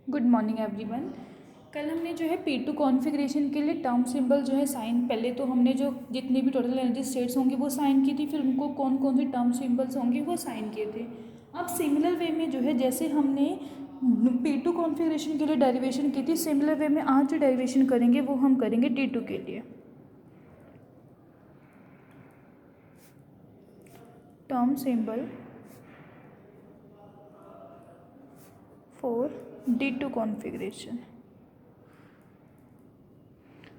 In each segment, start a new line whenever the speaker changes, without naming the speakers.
Good morning everyone. कल हमने जो है P2 कॉन्फ़िगरेशन के लिए टर्म सिंबल जो है साइन, पहले तो हमने जो जितनी भी टोटल एनर्जी स्टेट्स होंगी वो साइन की थी, फिर उनको कौन कौन से टर्म सिंबल्स होंगे वो साइन किए थे। अब सिमिलर वे में जो है जैसे हमने P2 कॉन्फ़िगरेशन के लिए डेरिवेशन की थी, सिमिलर वे में आज जो डेरिवेशन करेंगे वो हम करेंगे T2 के लिए। Term symbol for D2 configuration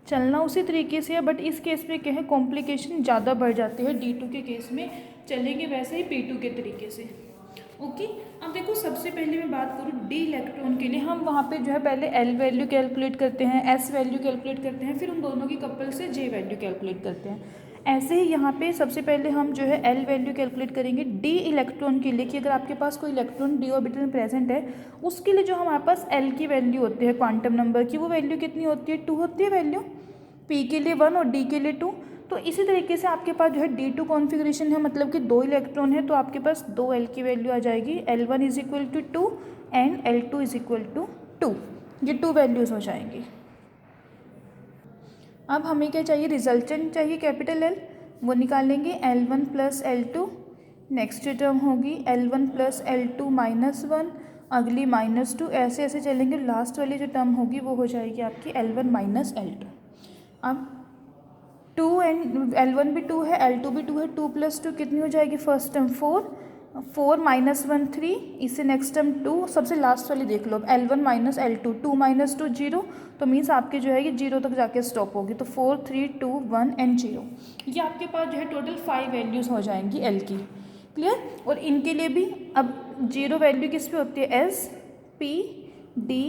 चलना उसी तरीके से है, बट इस केस में क्या है, कॉम्प्लिकेशन ज़्यादा बढ़ जाती है। D2 के केस में चलेंगे वैसे ही P2 के तरीके से। ओके, अब देखो सबसे पहले मैं बात करूँ डी इलेक्ट्रॉन के लिए, हम वहाँ पे जो है पहले L वैल्यू कैलकुलेट करते हैं, S वैल्यू कैलकुलेट करते हैं, फिर उन दोनों की कपल से J वैल्यू कैलकुलेट करते हैं। ऐसे ही यहाँ पे सबसे पहले हम जो है L वैल्यू कैलकुलेट करेंगे डी इलेक्ट्रॉन के लिए, कि अगर आपके पास कोई इलेक्ट्रॉन डी ऑर्बिटल में प्रेजेंट है उसके लिए जो हमारे पास L की वैल्यू होती है क्वांटम नंबर की, वो वैल्यू कितनी होती है, 2 होती है वैल्यू, P के लिए 1 और D के लिए 2। तो इसी तरीके से आपके पास जो है D2 कॉन्फ़िगरेशन है, मतलब कि 2 इलेक्ट्रॉन है, तो आपके पास 2 L की वैल्यू आ जाएगी, L1 is equal to 2 and L2 is equal to 2। ये 2 वैल्यूज़ हो जाएंगी। अब हमें क्या चाहिए, रिजल्टेंट चाहिए कैपिटल L, वो निकालेंगे L1 plus L2। Next term होगी L1 प्लस L2 माइनस 1, अगली माइनस 2, ऐसे ऐसे चलेंगे। लास्ट वाली जो टर्म होगी वो हो जाएगी आपकी L1 माइनस L2। अब 2 एंड L1 भी 2 है, L2 भी 2 है, 2 प्लस 2 कितनी हो जाएगी, फर्स्ट टर्म 4, 4 माइनस 1 3, इससे नेक्स्ट टर्म 2, सबसे लास्ट वाली देख लो, L1 माइनस L2, 2 माइनस 2 0, तो मीन्स आपके जो है ये 0 तक जाके स्टॉप होगी, तो 4 3 2 1 एंड 0। ये आपके पास जो है टोटल 5 वैल्यूज़ हो जाएंगी L की। क्लियर। और इनके लिए भी अब 0 वैल्यू किस पे होती है, S P D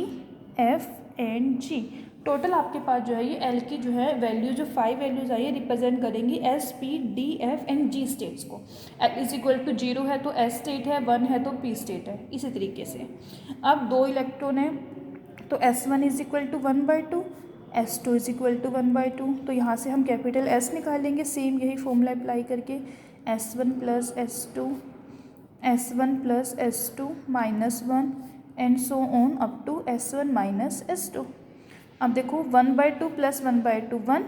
F and G। Total आपके पास जो है ये L की जो है वैल्यू, जो 5 वैल्यूज़ आई है, रिप्रेजेंट करेंगी S P D F and G states को। L इज इक्वल टू 0 है तो S स्टेट है, 1 है तो P स्टेट है, इसी तरीके से। अब 2 इलेक्ट्रॉन है तो S1 is equal to 1/2, S2 is equal to 1/2, तो यहाँ से हम कैपिटल S निकालेंगे, सेम यही फॉर्मूला अप्लाई करके, S1 plus S2, S1 plus S2 minus 1 and so on up to S1 minus S2। अब देखो 1/2 प्लस 1/2 1,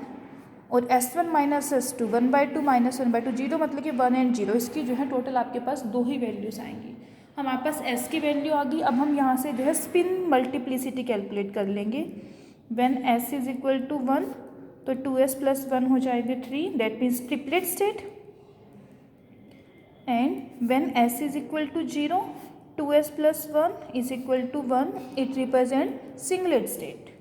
और S1 माइनस S2 1/2 माइनस 1/2 0, मतलब कि 1 एंड 0, इसकी जो है टोटल आपके पास 2 ही वैल्यूज़ आएंगी। हमारे पास S की वैल्यू आ गई। अब हम यहाँ से जो है स्पिन मल्टीप्लिसिटी कैलकुलेट कर लेंगे। When S is equal to 1 तो 2S प्लस 1 हो जाएगा 3, that means triplet state. And when S is equal to 0, 2S plus 1 is equal to 1, it represent singlet state.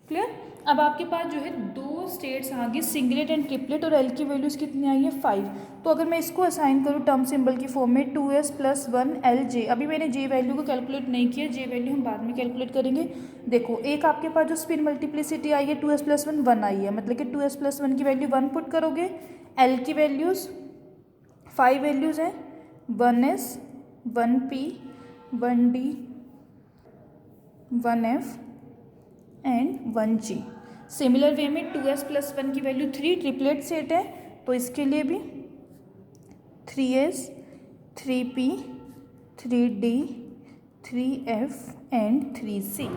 Clear. अब आपके पास जो है 2 स्टेट्स आ गई, सिंगलेट एंड ट्रिपलेट, और L की वैल्यूज़ कितनी आई है 5। तो अगर मैं इसको असाइन करूँ टर्म सिंबल की फॉर्म में, 2S प्लस 1 LJ, अभी मैंने J वैल्यू को कैलकुलेट नहीं किया, J वैल्यू हम बाद में कैलकुलेट करेंगे। देखो एक आपके पास जो स्पिन मल्टीप्लिसिटी आई है 2S प्लस 1 1 आई है, मतलब कि 2S प्लस 1 की वैल्यू 1 पुट करोगे। L की वैल्यूज़ 5 वैल्यूज़ हैं, 1S 1P 1D 1F and 1G। Similar way में 2S प्लस 1 की वैल्यू 3, ट्रिपलेट सेट है तो इसके लिए भी 3S 3P 3D 3F and 3C।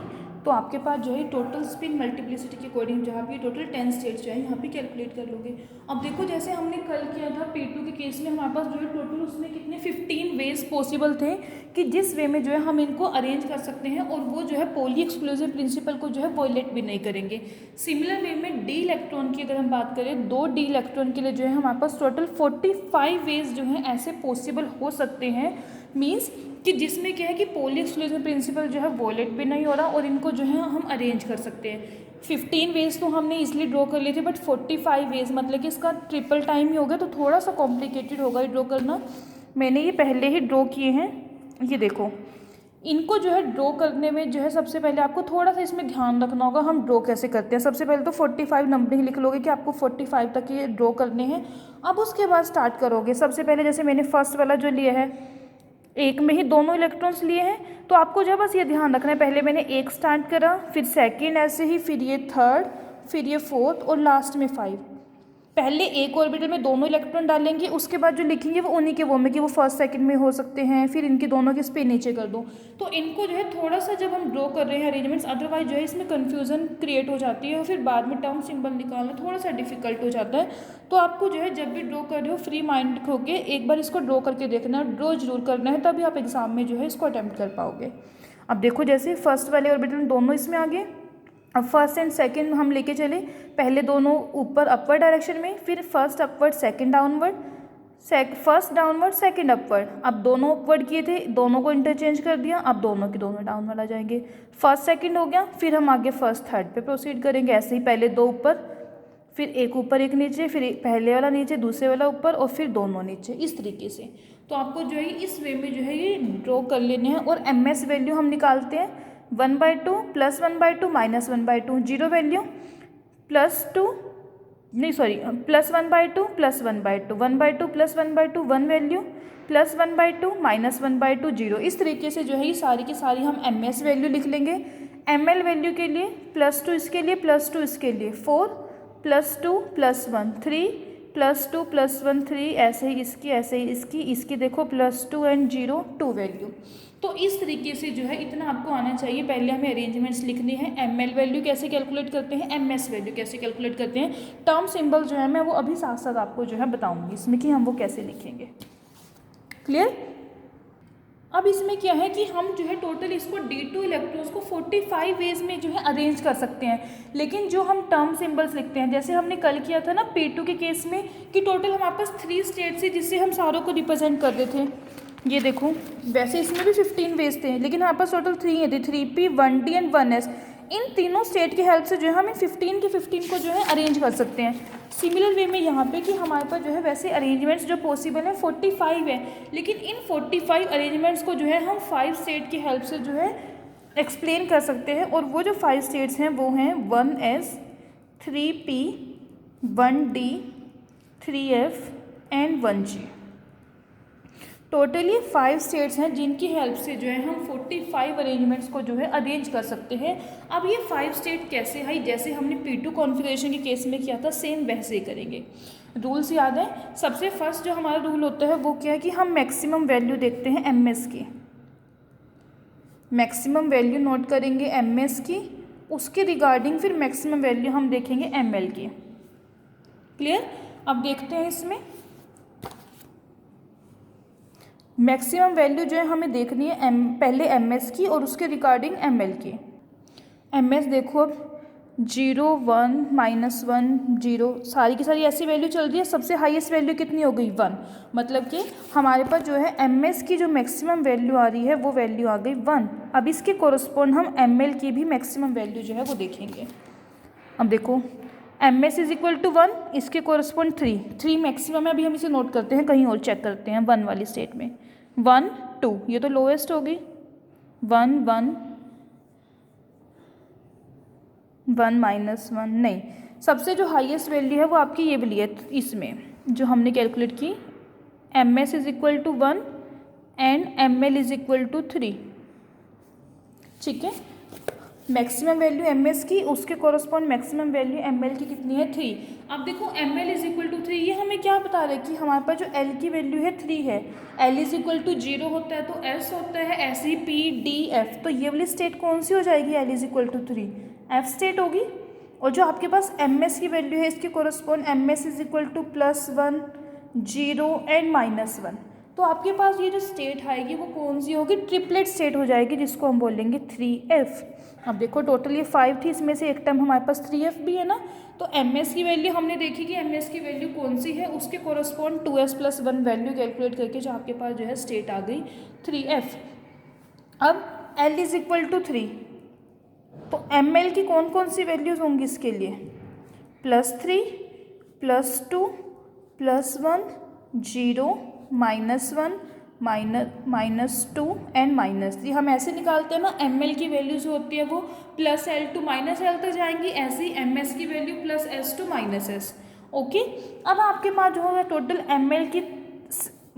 तो आपके पास जो है टोटल स्पिन मल्टीप्लिसिटी के अकॉर्डिंग जहाँ पे टोटल 10 स्टेट्स जो है यहाँ पे कैलकुलेट कर लोगे। अब देखो जैसे हमने कल किया था P2 के केस में, हमारे पास जो है टोटल उसमें कितने 15 वेज पॉसिबल थे कि जिस वे में जो है हम इनको अरेंज कर सकते हैं, और वो जो है पॉली एक्सक्लूसिव प्रिंसिपल को जो है वॉयलेट भी नहीं करेंगे। सिमिलर वे में डी इलेक्ट्रॉन की अगर हम बात करें, 2 डी इलेक्ट्रॉन के लिए जो है हमारे पास टोटल 45 वेज जो हैं ऐसे पॉसिबल हो सकते हैं, मीन्स कि जिसमें क्या है कि पॉली एक्सक्लूसिव प्रिंसिपल जो है वॉलेट भी नहीं हो रहा, और इनको जो है हम अरेंज कर सकते हैं। 15 वेज तो हमने इसलिए ड्रॉ कर लिए थे, बट 45 वेज मतलब कि इसका ट्रिपल टाइम ही होगा, तो थोड़ा सा कॉम्प्लिकेटेड होगा ड्रॉ करना। मैंने ये पहले ही ड्रॉ किए हैं, ये देखो। इनको जो है ड्रॉ करने में जो है सबसे पहले आपको थोड़ा सा इसमें ध्यान रखना होगा, हम ड्रॉ कैसे करते हैं। सबसे पहले तो 45 नंबरिंग लिख लोगे कि आपको 45 तक ये ड्रॉ करने हैं। अब उसके बाद स्टार्ट करोगे, सबसे पहले जैसे मैंने फर्स्ट वाला जो लिया है, एक में ही दोनों इलेक्ट्रॉन्स लिए हैं, तो आपको जो है बस ये ध्यान रखना है, पहले मैंने एक स्टार्ट करा, फिर सेकंड, ऐसे ही फिर ये थर्ड, फिर ये फोर्थ और लास्ट में 5। पहले एक ऑर्बिटल में दोनों इलेक्ट्रॉन डालेंगे, उसके बाद जो लिखेंगे वो उन्हीं के वो में कि वो फर्स्ट सेकंड में हो सकते हैं, फिर इनके दोनों के स्पिन नीचे कर दो। तो इनको जो है थोड़ा सा जब हम ड्रॉ कर रहे हैं अरेंजमेंट्स, अदरवाइज जो है इसमें कन्फ्यूज़न क्रिएट हो जाती है और फिर बाद में टर्म सिंबल निकालना थोड़ा सा डिफिकल्ट हो जाता है। तो आपको जो है जब भी ड्रॉ कर रहे हो फ्री माइंड होकर एक बार इसको ड्रॉ करके देखना, ड्रॉ जरूर करना है, तभी आप एग्जाम में जो है इसको अटैम्प्ट कर पाओगे। अब देखो जैसे फर्स्ट वाले ऑर्बिटल दोनों इसमें आ गए। अब फर्स्ट एंड सेकंड हम लेके चले, पहले दोनों ऊपर अपवर्ड डायरेक्शन में, फिर first upward second downward, first downward second upward. अब दोनों अपवर्ड किए थे, दोनों को इंटरचेंज कर दिया, अब दोनों के दोनों डाउनवर्ड आ जाएंगे। फर्स्ट सेकंड हो गया, फिर हम आगे फर्स्ट थर्ड पे प्रोसीड करेंगे। ऐसे ही पहले दो ऊपर, फिर एक ऊपर एक नीचे, फिर पहले वाला नीचे दूसरे वाला ऊपर और फिर दोनों नीचे, इस तरीके से। तो आपको जो है इस वे में जो है ये ड्रॉ कर लेने हैं। और एमएस वैल्यू हम निकालते हैं 1/2 + 1/2 - 1/2, जीरो वैल्यू, +1/2 + 1/2 + 1/2 + 1/2 1 वैल्यू, +1/2 - 1/2 0। इस तरीके से जो है ये सारी की सारी हम एमएस वैल्यू लिख लेंगे। एमएल वैल्यू के लिए +2 इसके लिए, +2 इसके लिए 4, +2 + 1 3, +2 + 1 3, ऐसे ही इसकी, ऐसे ही इसकी, इसकी देखो +2 एंड 0 2 वैल्यू। तो इस तरीके से जो है इतना आपको आना चाहिए। पहले हमें अरेंजमेंट्स लिखने हैं, एमएल वैल्यू कैसे कैलकुलेट करते हैं, एमएस वैल्यू कैसे कैलकुलेट करते हैं, टर्म सिंबल जो है मैं वो अभी साथ साथ आपको जो है बताऊंगी इसमें कि हम वो कैसे लिखेंगे। क्लियर। अब इसमें क्या है कि हम जो है टोटल इसको D2 इलेक्ट्रॉन्स को 45 वेज में जो है अरेंज कर सकते हैं। लेकिन जो हम टर्म सिंबल्स लिखते हैं, जैसे हमने कल किया था ना P2 के केस में, कि टोटल हमारे पास 3 स्टेट्स है जिससे हम सारों को रिप्रेजेंट कर देते थे। ये देखो, वैसे इसमें भी 15 वेज थे लेकिन हमारे पास टोटल 3 है, 3P 1D एंड 1S। इन तीनों स्टेट की हेल्प से जो है हम 15 के 15 को जो है अरेंज कर सकते हैं। सिमिलर वे में यहाँ पे कि हमारे पास जो है वैसे अरेंजमेंट्स जो पॉसिबल है 45 है, लेकिन इन 45 अरेंजमेंट्स को जो है हम 5 स्टेट की हेल्प से जो है एक्सप्लेन कर सकते हैं। और वो जो 5 स्टेट्स हैं वो हैं 1S, 3P, 1D, 3F and 1G। Totally 5 states हैं जिनकी हेल्प से जो है हम 45 अरेंजमेंट्स को जो है अरेंज कर सकते हैं। अब ये 5 स्टेट कैसे है, जैसे हमने P2 कॉन्फ़िगरेशन के केस में किया था सेम वैसे ही करेंगे। रूल्स याद है, सबसे फर्स्ट जो हमारा रूल होता है वो क्या है कि हम मैक्सिमम वैल्यू देखते हैं एमएस की, मैक्सिमम वैल्यू नोट करेंगे एमएस की, उसके रिगार्डिंग फिर मैक्सिमम वैल्यू हम देखेंगे एमएल की। क्लियर। अब देखते हैं इसमें मैक्सिमम वैल्यू जो है हमें देखनी है पहले एमएस की और उसके रिगार्डिंग एमएल की। एमएस देखो अब 0 1 -1 0 सारी की सारी ऐसी वैल्यू चल रही है। सबसे हाईएस्ट वैल्यू कितनी हो गई 1, मतलब कि हमारे पास जो है एमएस की जो मैक्सिमम वैल्यू आ रही है वो वैल्यू आ गई 1। अब इसके कोरस्पॉन्ड हम एमएल की भी मैक्सिमम वैल्यू जो है वो देखेंगे। अब देखो एमएस इज इक्वल टू 1, इसके कोरस्पॉन्ड 3 मैक्सिमम है। अभी हम इसे नोट करते हैं, कहीं और चेक करते हैं 1 वाली स्टेट में। 1 2 ये तो लोएस्ट होगी, 1 1 1 -1 नहीं, सबसे जो हाईएस्ट वैल्यू है वो आपकी ये वाली है। इसमें जो हमने कैलकुलेट की MS is equal to 1 and ML is equal to 3। ठीक है, मैक्सिमम वैल्यू एमएस की, उसके कोरस्पॉन्ड मैक्सिमम वैल्यू एमएल की कितनी है 3। अब देखो एमएल इज इक्वल टू 3, ये हमें क्या बता रहा है कि हमारे पास जो एल की वैल्यू है 3 है। एल इज इक्वल टू 0 होता है तो एस होता है, ऐसे ही पी डी एफ। तो ये वाली स्टेट कौन सी हो जाएगी, L is equal to 3 F state होगी। और जो आपके पास एमएस की वैल्यू है इसके correspond MS is equal to +1 0 and -1। तो आपके पास ये जो स्टेट आएगी वो कौन सी होगी, ट्रिपलेट स्टेट हो जाएगी, जिसको हम बोलेंगे 3F। अब देखो टोटल ये 5 थी, इसमें से एक टर्म हमारे पास 3F भी है ना। तो एमएस की वैल्यू हमने देखी कि एमएस की वैल्यू कौन सी है, उसके कोरस्पॉन्ड 2S + 1 वैल्यू कैलकुलेट करके जो आपके पास जो है स्टेट आ गई 3F। अब L इज इक्वल टू 3, तो ML की कौन कौन सी वैल्यूज़ होंगी इसके लिए, +3 +2 +1 0 -1 -2 एंड -3। हम ऐसे निकालते हैं ना, एमएल की वैल्यू जो होती है वो +L to -L तक जाएंगी, ऐसे ही एमएस की value +S to -S। Okay, अब आपके पास जो होगा टोटल एमएल की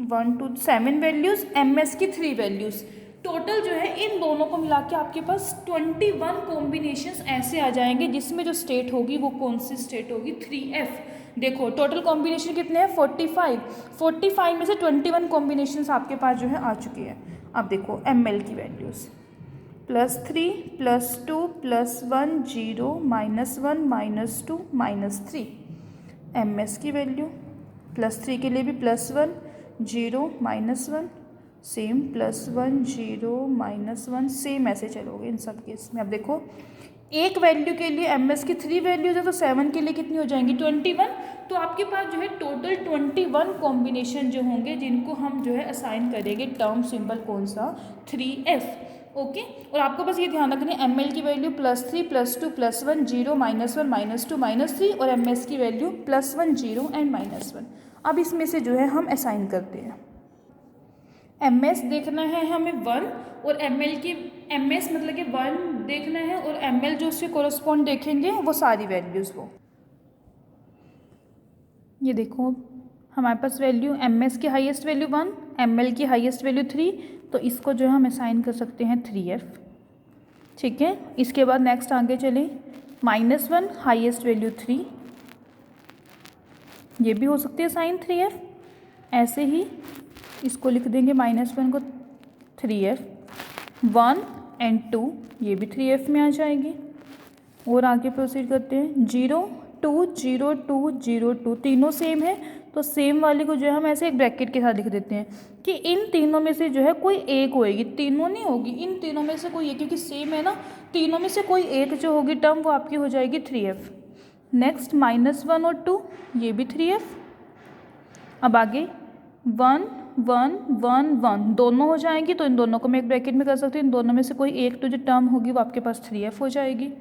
1 to 7 वैल्यूज़, एमएस की 3 वैल्यूज़। टोटल जो है इन दोनों को मिला के आपके पास 21 कॉम्बिनेशंस ऐसे आ जाएंगे जिसमें जो स्टेट होगी वो कौन सी स्टेट होगी 3F। देखो टोटल कॉम्बिनेशन कितने हैं 45 में से 21 कॉम्बिनेशंस आपके पास जो है आ चुकी है। अब देखो ml की वैल्यूज़ +3 +2 +1 0 -1 -2 -3। ms की वैल्यू +3 के लिए भी +1 0 -1 सेम +1 0 -1 सेम, ऐसे चलोगे इन सब केस में। अब देखो एक वैल्यू के लिए ms की 3 वैल्यूज है तो 7 के लिए कितनी हो जाएंगी 21। तो आपके पास जो है टोटल 21 कॉम्बिनेशन जो होंगे जिनको हम जो है असाइन करेंगे टर्म सिंबल कौन सा 3f। ओके और आपको बस ये ध्यान रखना है ml की वैल्यू +3 +2 +1 0 -1 -2 -3 और ms की वैल्यू +1 0 एंड -1। अब इसमें से जो है हम असाइन करते हैं। ms देखना है हमें 1 और ml की ms मतलब कि 1 देखना है और ml जो उसके कोरस्पॉन्ड देखेंगे वो सारी वैल्यूज़ वो। ये देखो हमारे पास वैल्यू ms की हाईएस्ट वैल्यू 1 ml की हाईएस्ट वैल्यू 3, तो इसको जो है हम असाइन कर सकते हैं 3f। ठीक है, इसके बाद नेक्स्ट आगे चलें -1 हाईएस्ट वैल्यू 3, ये भी हो सकती है साइन 3f। ऐसे ही इसको लिख देंगे -1 को 3f 1 एंड 2, ये भी 3f में आ जाएगी। और आगे प्रोसीड करते हैं 0 2 0 2 0 2, तीनों सेम है तो सेम वाले को जो है हम ऐसे एक ब्रैकेट के साथ लिख देते हैं कि इन तीनों में से जो है कोई एक होएगी, तीनों नहीं होगी, इन तीनों में से कोई एक, क्योंकि सेम है ना, तीनों में से कोई एक जो होगी टर्म वो आपकी हो जाएगी 3f। नेक्स्ट -1 और 2, ये भी 3f। अब आगे 1 1 1 1 दोनों हो जाएंगी तो इन दोनों को मैं एक ब्रैकेट में कर सकती हूँ, इन दोनों में से कोई एक तो जो टर्म होगी वो आपके पास 3f हो जाएगी।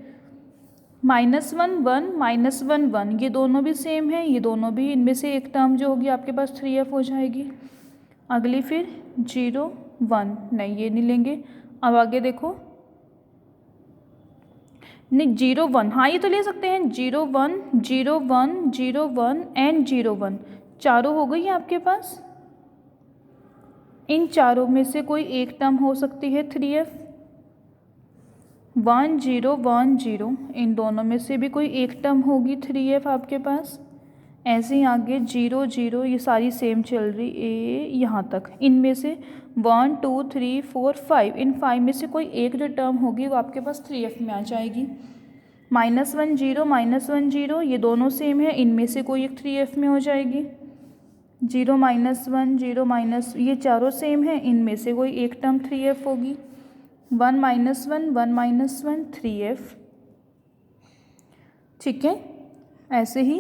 -1 1 -1 1, ये दोनों भी सेम है, ये दोनों भी, इनमें से एक टर्म जो होगी आपके पास 3f हो जाएगी। अगली फिर 0 1, नहीं ये नहीं लेंगे। अब आगे देखो नहीं 0 1, हाँ ये तो ले सकते हैं 0 1 0 1 0 1 एंड 0 1, चारों हो गई है आपके पास। इन चारों में से कोई एक टर्म हो सकती है 3f 1 0 1 0, इन दोनों में से भी कोई एक टर्म होगी 3f आपके पास। ऐसे ही आगे 0 0, ये सारी सेम चल रही ए यहाँ तक, इनमें से 1 2 3 4 5, इन 5 में से कोई एक जो टर्म होगी वो आपके पास 3f में आ जाएगी। -1 0 -1 0, ये दोनों सेम है, इनमें से कोई एक 3f में हो जाएगी। 0 -1 0 ये चारों सेम है, इनमें से कोई एक टर्म 3f होगी। 1 -1 3f। ठीक है, ऐसे ही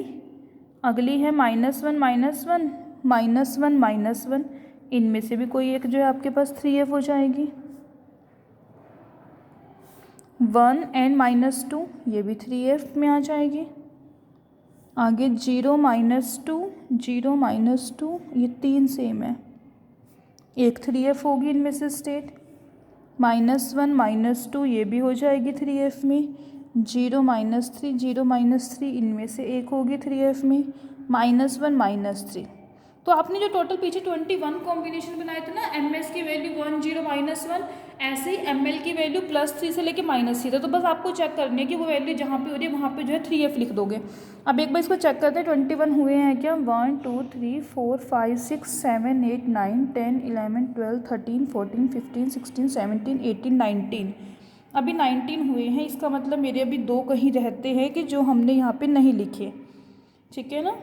अगली है -1 -1 -1, इनमें से भी कोई एक जो है आपके पास 3f हो जाएगी। 1 एंड -2, ये भी 3f में आ जाएगी। आगे 0 -2 0 -2, ये तीन सेम है, एक 3f होगी इनमें से स्टेट। -1 -2, ये भी हो जाएगी 3f में। 0 -3 0 -3, इनमें से एक होगी 3f में। -1 -3, तो आपने जो टोटल पीछे 21 कॉम्बिनेशन बनाए थे ना, ms की वैल्यू 1 0 -1, ऐसे ही ml की वैल्यू +3 से लेके -3 था, तो बस आपको चेक करनी है कि वो वैल्यू जहाँ पे हो रही है वहाँ पे जो है 3f लिख दोगे। अब एक बार इसको चेक करते हैं 21 हुए हैं क्या, 1 2 3 4 5 6 7 8 9 10 11 12 13 14 15 16 17 18 19, अभी 19 हुए हैं, इसका मतलब मेरे अभी 2 कहीं रहते हैं कि जो हमने यहाँ पे नहीं लिखे। ठीक है ना,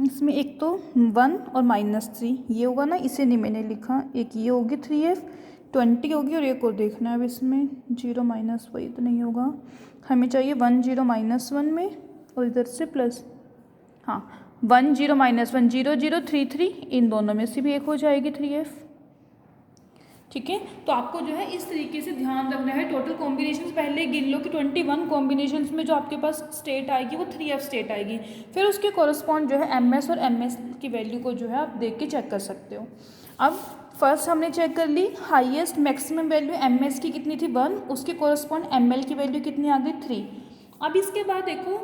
इसमें एक तो 1 और -3 ये होगा ना, इसे नहीं मैंने लिखा, एक ये होगी 3f 20 होगी और एक और देखना है अब इसमें 0 वही तो नहीं होगा, हमें चाहिए 1 0 -1 में और इधर से प्लस, हाँ 1 0 -1 0 0 3 3, इन दोनों में से भी एक हो जाएगी 3f। ठीक है, तो आपको जो है इस तरीके से ध्यान रखना है। टोटल कॉम्बिनेशंस पहले गिन लो कि 21 कॉम्बिनेशंस में जो आपके पास स्टेट आएगी वो 3f स्टेट आएगी, फिर उसके कॉरस्पॉन्ड जो है ms और ms की वैल्यू को जो है आप देख के चेक कर सकते हो। अब फर्स्ट हमने चेक कर ली हाईएस्ट मैक्सिमम वैल्यू ms की कितनी थी 1, उसके कॉरस्पॉन्ड ml की वैल्यू कितनी आ गई 3। अब इसके बाद देखो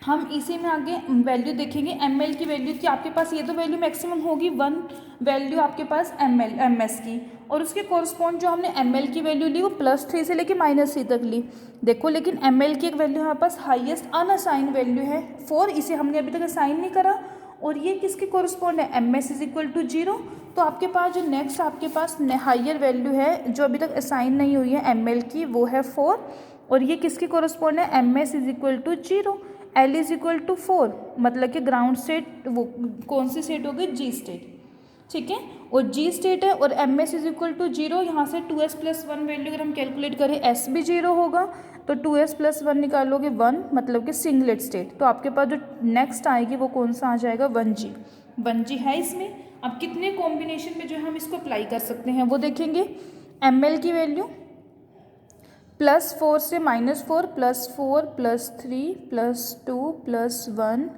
हम इसी में आगे वैल्यू देखेंगे एम एल की वैल्यू की। आपके पास ये तो वैल्यू मैक्सिमम होगी, 1 वैल्यू आपके पास एम एस की, और उसके कोरस्पॉन्ड जो हमने एम एल की वैल्यू ली वो +3 से लेके -3 तक ली। देखो लेकिन एम एल की एक वैल्यू हमारे पास हाईएस्ट अनअसाइन वैल्यू है 4, इसे हमने अभी तक असाइन नहीं करा, और ये किसके कोरस्पॉन्ड है, M S is equal to 0। तो आपके पास जो नेक्स्ट आपके पास हाइयर वैल्यू है जो अभी तक असाइन नहीं हुई है एम एल की, वो है 4, और ये किसके कोरस्पॉन्ड है, M S is equal to 0, L is equal to 4, मतलब कि ग्राउंड स्टेट वो कौन सी स्टेट होगी, जी स्टेट, ठीक है, और जी स्टेट है, और M S is equal to 0। यहाँ से 2s+1 वैल्यू अगर हम कैलकुलेट करें, एस भी 0 होगा, तो 2s+1 निकालोगे 1, मतलब कि सिंगलेट स्टेट। तो आपके पास जो नेक्स्ट आएगी वो कौन सा आ जाएगा, 1G। 1G है इसमें। अब कितने कॉम्बिनेशन में जो है हम इसको अप्लाई कर सकते हैं वो देखेंगे। एम एल की वैल्यू +4 से -4, +4 +3 +2 +1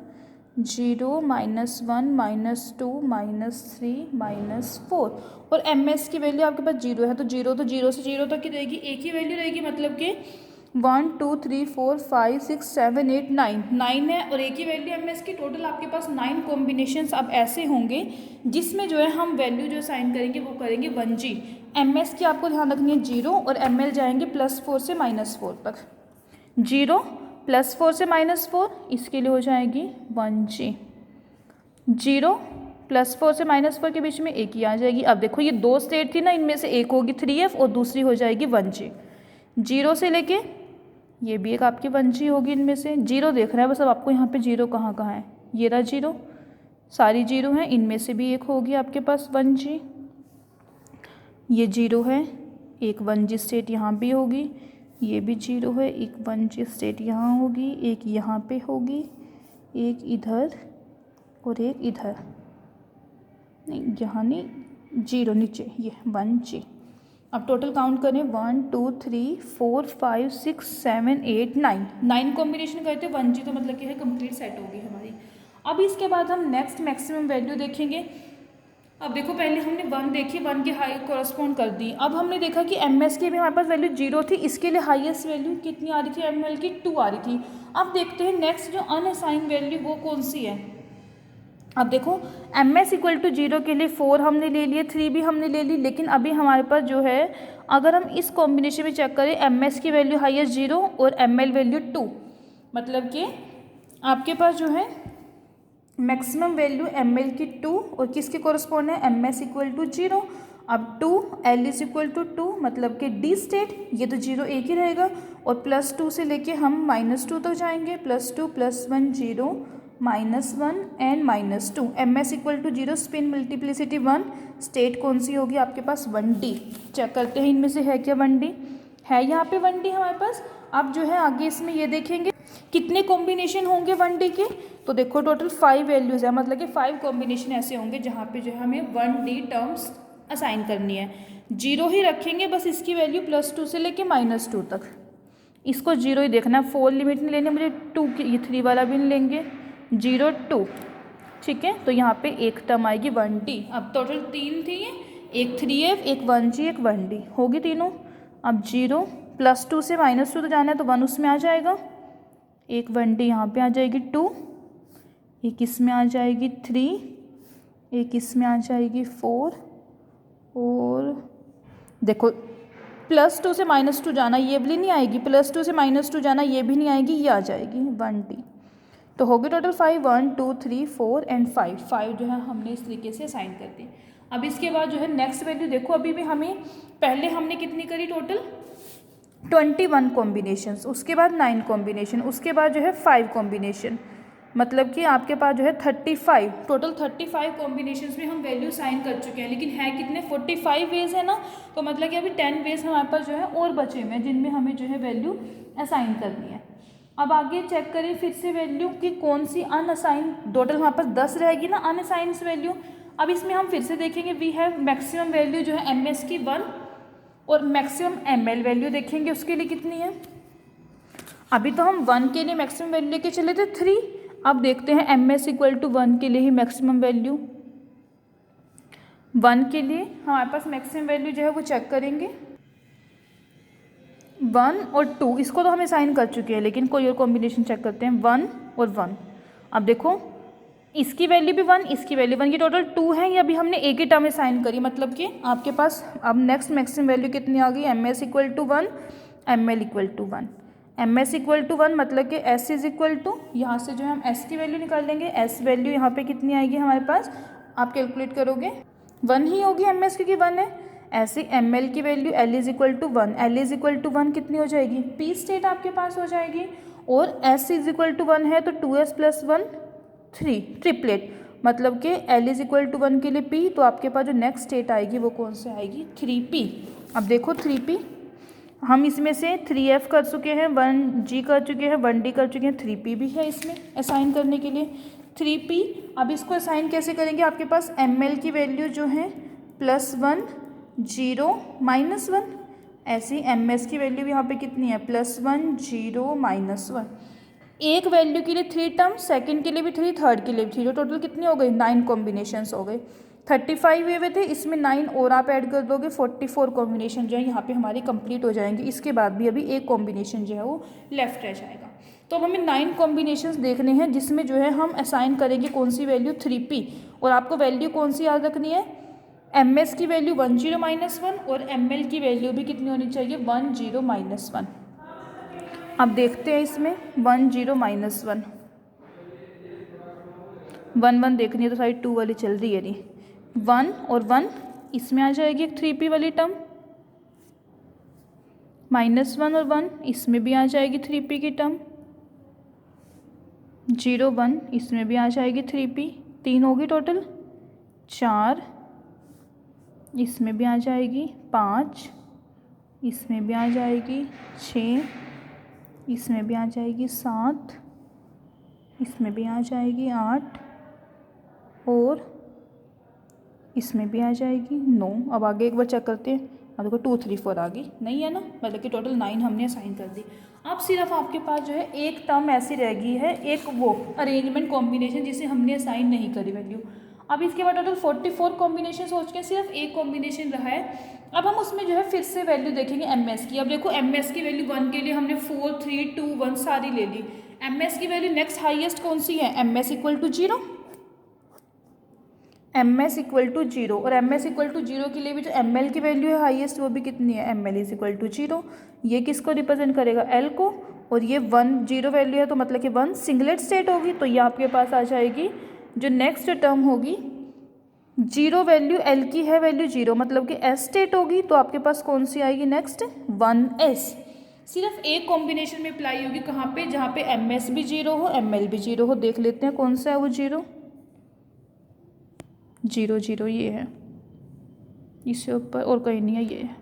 0 -1 -2 -3 -4, और एम एस की वैल्यू आपके पास 0 है, तो 0 से 0 तक की रहेगी, एक ही वैल्यू रहेगी, मतलब कि 1 2 3 4 5 6 7 8 9 है, और एक ही वैल्यू एम एस की। टोटल आपके पास 9 कॉम्बिनेशंस अब ऐसे होंगे जिसमें जो है हम वैल्यू जो साइन करेंगे वो करेंगे 1G। एम एस की आपको ध्यान रखनी है 0, और एम एल जाएंगे +4 से -4 तक। 0 +4 से -4 इसके लिए हो जाएगी 1G। 0 +4 से -4 के बीच में एक ही आ जाएगी। अब देखो ये 2 स्टेट थी ना, इनमें से एक होगी 3F और दूसरी हो जाएगी 1G। 0 से लेके ये भी एक आपकी 1G होगी, इनमें से 0 देख रहा है बस। अब आपको यहाँ पे 0 कहाँ कहाँ है, ये रहा 0, सारी 0 हैं, इनमें से भी एक होगी आपके पास 1G। ये 0 है, एक 1G स्टेट यहाँ भी होगी, ये भी 0 है, एक 1G स्टेट यहाँ होगी, एक यहाँ पे होगी, एक इधर और एक इधर, नहीं यहाँ नहीं, 0 नीचे, ये 1G। अब टोटल काउंट करें, 1 2 3 4 5 6 7 8 9 कॉम्बिनेशन करते 1G, तो मतलब कि है कंप्लीट सेट होगी हमारी। अब इसके बाद हम नेक्स्ट मैक्सिमम वैल्यू देखेंगे। अब देखो पहले हमने 1 देखी, 1 की हाई कॉरस्पॉन्ड कर दी। अब हमने देखा कि एम एस की भी हमारे पास वैल्यू 0 थी, इसके लिए हाईएस्ट वैल्यू कितनी आ रही थी एम एल की, 2 आ रही थी। अब देखते हैं नेक्स्ट जो अनअसाइन वैल्यू वो कौन सी है। अब देखो एम एस इक्वल टू 0 के लिए 4 हमने ले लिए, 3 भी हमने ले ली, लेकिन अभी हमारे पास जो है अगर हम इस कॉम्बिनेशन में चेक करें, एम एस की वैल्यू हाईएस्ट 0 और एम एल वैल्यू 2, मतलब कि आपके पास जो है मैक्सिमम वैल्यू एम एल की 2 और किसके कोरस्पॉन्ड है, एम एस इक्वल टू 0। अब 2 एल इज इक्वल टू 2, मतलब कि डी स्टेट, ये तो 0 एक ही रहेगा, और +2 से लेके हम -2 तक जाएंगे, +2 +1 0 -1 and -2, M S equal to 0, spin multiplicity 1, state कौन सी होगी आपके पास, 1D। चेक करते हैं इनमें से है क्या 1D, है यहाँ पे 1D हमारे पास। अब जो है आगे इसमें ये देखेंगे कितने कॉम्बिनेशन होंगे 1D के, तो देखो टोटल 5 वैल्यूज़ है, मतलब कि 5 कॉम्बिनेशन ऐसे होंगे जहाँ पे जो है हमें 1D टर्म्स असाइन करनी है। 0 ही रखेंगे बस, इसकी वैल्यू +2 से लेके -2 तक, इसको 0 ही देखना है, 4 लिमिट नहीं लेने मुझे, 2 की ये 3 वाला भी नहीं लेंगे, 0 2, ठीक है। तो यहाँ पे एक टर्म आएगी 1D। अब टोटल 3 थी, एक 3F, एक 1G, एक 1D होगी तीनों। अब 0 +2 से -2 तो जाना है, तो 1 उसमें आ जाएगा, एक 1D यहाँ पे आ जाएगी 2, एक इसमें आ जाएगी 3, एक इसमें आ जाएगी 4, और देखो +2 से -2 जाना ये भी नहीं आएगी, +2 से -2 जाना ये भी नहीं आएगी, ये आ जाएगी 1D। तो होगी टोटल 5, 1 2 3 4 एंड 5 जो है हमने इस तरीके से असाइन कर दी। अब इसके बाद जो है नेक्स्ट वैल्यू देखो, अभी भी हमें पहले हमने कितनी करी टोटल 21 कॉम्बिनेशंस, उसके बाद 9 कॉम्बिनेशन, उसके बाद जो है 5 कॉम्बिनेशन, मतलब कि आपके पास जो है 35, टोटल 35 कॉम्बिनेशंस में हम वैल्यू साइन कर चुके हैं, लेकिन है कितने 45 वेज है ना, तो मतलब कि अभी 10 वेज हमारे पास जो है और बचे हुए हैं जिनमें हमें जो है वैल्यू असाइन करनी है। अब आगे चेक करें फिर से वैल्यू कि कौन सी अनअसाइन, टोटल हमारे पास 10 रहेगी ना अनअसाइन वैल्यू। अब इसमें हम फिर से देखेंगे, वी हैव मैक्सिमम वैल्यू जो है एम एस की 1, और मैक्सिमम एम एल वैल्यू देखेंगे उसके लिए कितनी है। अभी तो हम 1 के लिए मैक्सिमम वैल्यू लेके चले थे 3, अब देखते हैं एम एस इक्वल टू 1 के लिए ही मैक्सिमम वैल्यू, 1 के लिए हमारे पास मैक्सिमम वैल्यू जो है वो चेक करेंगे। 1 और 2 इसको तो हम असाइन कर चुके हैं, लेकिन कोई और कॉम्बिनेशन चेक करते हैं। 1 और 1, अब देखो इसकी वैल्यू भी 1, इसकी वैल्यू 1, ये टोटल 2 है। ये अभी हमने एक ही टर्म असाइन करी, मतलब कि आपके पास अब नेक्स्ट मैक्सिमम वैल्यू कितनी आ गई, M S equal to 1, M L equal to 1। M S equal to 1 मतलब कि एस इज इक्वल टू, यहाँ से जो है हम एस की वैल्यू निकाल लेंगे। एस वैल्यू यहाँ पे कितनी आएगी हमारे पास, आप कैलकुलेट करोगे 1 ही होगी एम एस, क्योंकि 1 है। ऐसे एम एल की value L is equal to 1, L is equal to 1 कितनी हो जाएगी, पी स्टेट आपके पास हो जाएगी। और एस इज इक्वल टू 1 है तो 2s प्लस 1 3, ट्रिपलेट, मतलब कि एल इज इक्वल टू 1 के लिए पी, तो आपके पास जो नेक्स्ट स्टेट आएगी वो कौन से आएगी, 3p। अब देखो 3p, हम इसमें से 3f कर चुके हैं, 1g कर चुके हैं, 1d कर चुके हैं, 3p भी है इसमें असाइन करने के लिए 3p। अब इसको असाइन कैसे करेंगे, आपके पास ml की वैल्यू जो है +1 0 -1, ऐसी ms की वैल्यू यहाँ पे कितनी है, +1 0 -1। एक वैल्यू के लिए 3 टर्म, सेकंड के लिए भी 3, थर्ड के लिए भी 3, तो टोटल कितनी हो गई, 9 कॉम्बिनेशंस हो गए। 35 हुए थे, इसमें 9 और आप ऐड कर दोगे, 44 कॉम्बिनेशन जो है यहाँ पे हमारी कंप्लीट हो जाएंगे। इसके बाद भी अभी एक कॉम्बिनेशन जो है वो लेफ्ट रह जाएगा। तो अब हमें 9 कॉम्बिनेशंस देखने हैं, जिसमें जो है हम असाइन करेंगे कौन सी वैल्यू, 3p। और आपको वैल्यू कौन सी याद रखनी है, एम एस की वैल्यू 1 0 -1 और एम एल की वैल्यू भी कितनी होनी चाहिए, 1 0 -1। अब देखते हैं इसमें 1 0 -1, 1 1 देखनी है तो सारी 2 वाली चल रही है नहीं, 1 और 1 इसमें आ जाएगी एक 3p वाली टर्म, -1 और 1 इसमें भी आ जाएगी 3p की टर्म, 0 1 इसमें भी आ जाएगी 3p, 3 होगी टोटल, 4 इसमें भी आ जाएगी, 5 इसमें भी आ जाएगी, 6 इसमें भी आ जाएगी, 7 इसमें भी आ जाएगी, 8 और इसमें भी आ जाएगी, 9। अब आगे एक बार चेक करते हैं, अब देखो 2 3 4 आ गई, नहीं है ना, मतलब कि टोटल 9 हमने असाइन कर दी। अब सिर्फ आपके पास जो है एक टर्म ऐसी रह गई है, एक वो अरेंजमेंट कॉम्बिनेशन जिसे हमने असाइन नहीं करी वैल्यू। अब इसके बाद टोटल 44 कॉम्बिनेशन सोच के सिर्फ एक कॉम्बिनेशन रहा है। अब हम उसमें जो है फिर से वैल्यू देखेंगे एम एस की। अब देखो एम एस की वैल्यू 1 के लिए हमने 4 3 2 1 सारी ले ली। एम एस की वैल्यू नेक्स्ट हाईएस्ट कौन सी है, M S equal to 0, M S equal to 0, और एम एस इक्वल टू 0 के लिए भी जो एम एल की वैल्यू है हाईएस्ट वो भी कितनी है, M L is equal to 0। ये किसको रिप्रेजेंट करेगा, एल को, और ये 1 0 वैल्यू है तो मतलब कि 1 सिंगलेट स्टेट होगी, तो ये आपके पास आ जाएगी जो नेक्स्ट टर्म होगी, 0 वैल्यू एल की है वैल्यू 0, मतलब कि एस स्टेट होगी, तो आपके पास कौन सी आएगी नेक्स्ट, 1s। सिर्फ एक कॉम्बिनेशन में अप्लाई होगी, कहाँ पे, जहाँ पे एम एस भी 0 हो, एम एल भी 0 हो। देख लेते हैं कौन सा है वो 0 0 0, ये है, इससे ऊपर और कहीं नहीं है, ये है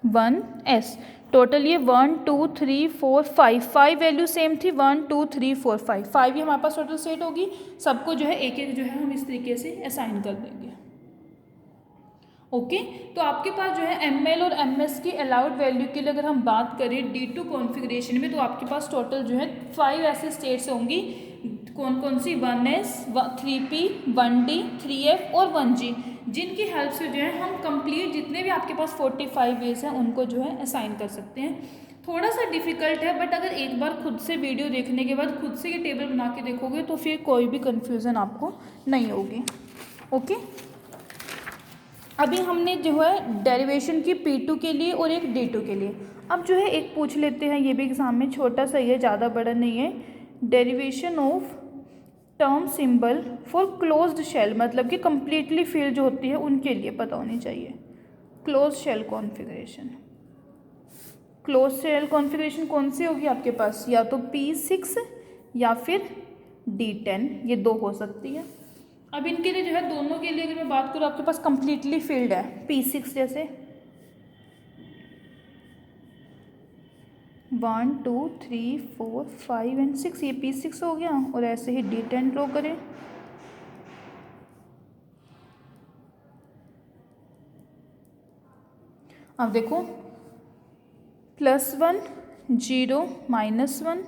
1s। टोटल ये 1 2 3 4 5 वैल्यू सेम थी, 1 2 3 4 5 ही हमारे पास टोटल सेट होगी। सबको जो है एक एक जो है हम इस तरीके से असाइन कर देंगे। ओके, तो आपके पास जो है एम एल और एम एस की अलाउड वैल्यू के लिए अगर हम बात करें D2 कॉन्फ़िगरेशन में, तो आपके पास टोटल जो है 5 ऐसे स्टेट्स होंगी। कौन कौन सी, 1s 3p 1d 3f और 1g, जिनकी हेल्प से जो है हम कंप्लीट जितने भी आपके पास 45 वेज हैं उनको जो है असाइन कर सकते हैं। थोड़ा सा डिफिकल्ट है, बट अगर एक बार खुद से वीडियो देखने के बाद खुद से ये टेबल बना के देखोगे तो फिर कोई भी कन्फ्यूज़न आपको नहीं होगी। ओके, अभी हमने जो है डेरिवेशन की P2 के लिए और एक D2 के लिए। अब जो है एक पूछ लेते हैं, ये भी एग्जाम में छोटा सा ही है, ज़्यादा बड़ा नहीं है। Derivation of term symbol for closed shell, मतलब कि कम्प्लीटली फिल जो होती है उनके लिए पता होनी चाहिए। Close shell configuration, close shell configuration कौन सी होगी आपके पास, या तो P6 या फिर D10, ये 2 हो सकती है। अब इनके लिए जो है दोनों के लिए अगर मैं बात करूँ, आपके पास कम्प्लीटली फिल्ड है P6, जैसे 1 2 3 4 5 एंड 6, ये P6 हो गया, और ऐसे ही D10 ड्रॉ करें। अब देखो +1 0 -1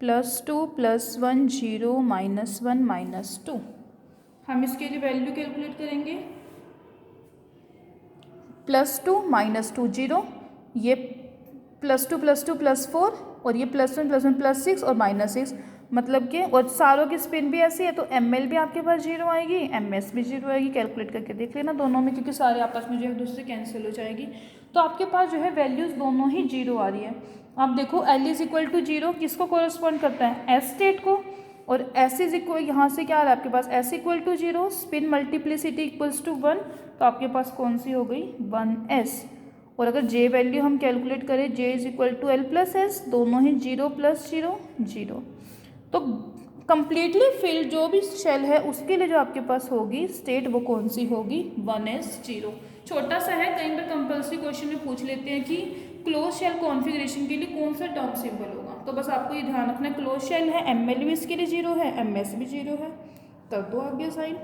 +2 +1 0 -1 -2, हम इसके लिए वैल्यू कैलकुलेट करेंगे। +2 -2 0, ये +2 + 2 + 4 और ये +1 + 1 +6 और -6, मतलब कि और सारों की स्पिन भी ऐसी है तो ml भी आपके पास 0 आएगी, ms भी 0 आएगी। कैलकुलेट करके देख लेना दोनों में, क्योंकि सारे आपस में जो है दूसरे कैंसिल हो जाएगी। तो आपके पास जो है वैल्यूज़ दोनों ही 0 आ रही है। अब देखो L = 0 किसको कॉरस्पॉन्ड करता है, S स्टेट को, और S यहाँ से क्या आ रहा है आपके पास, S = 0, स्पिन मल्टीप्लिसिटी = 1, तो आपके पास कौन सी हो गई, 1s। और अगर J वैल्यू हम कैलकुलेट करें, J = L + S, दोनों ही 0 + 0 0। तो कंप्लीटली फिल जो भी शेल है उसके लिए जो आपके पास होगी स्टेट वो कौन सी होगी, 1s 0। छोटा सा है, कई बार कंपल्सरी क्वेश्चन में पूछ लेते हैं कि क्लोज शेल कॉन्फ़िगरेशन के लिए कौन सा टर्म सिंबल होगा, तो बस आपको ये ध्यान रखना है क्लोज शेल है, ml भी इसके लिए 0 है, ms भी 0 है, कर दो आगे साइन।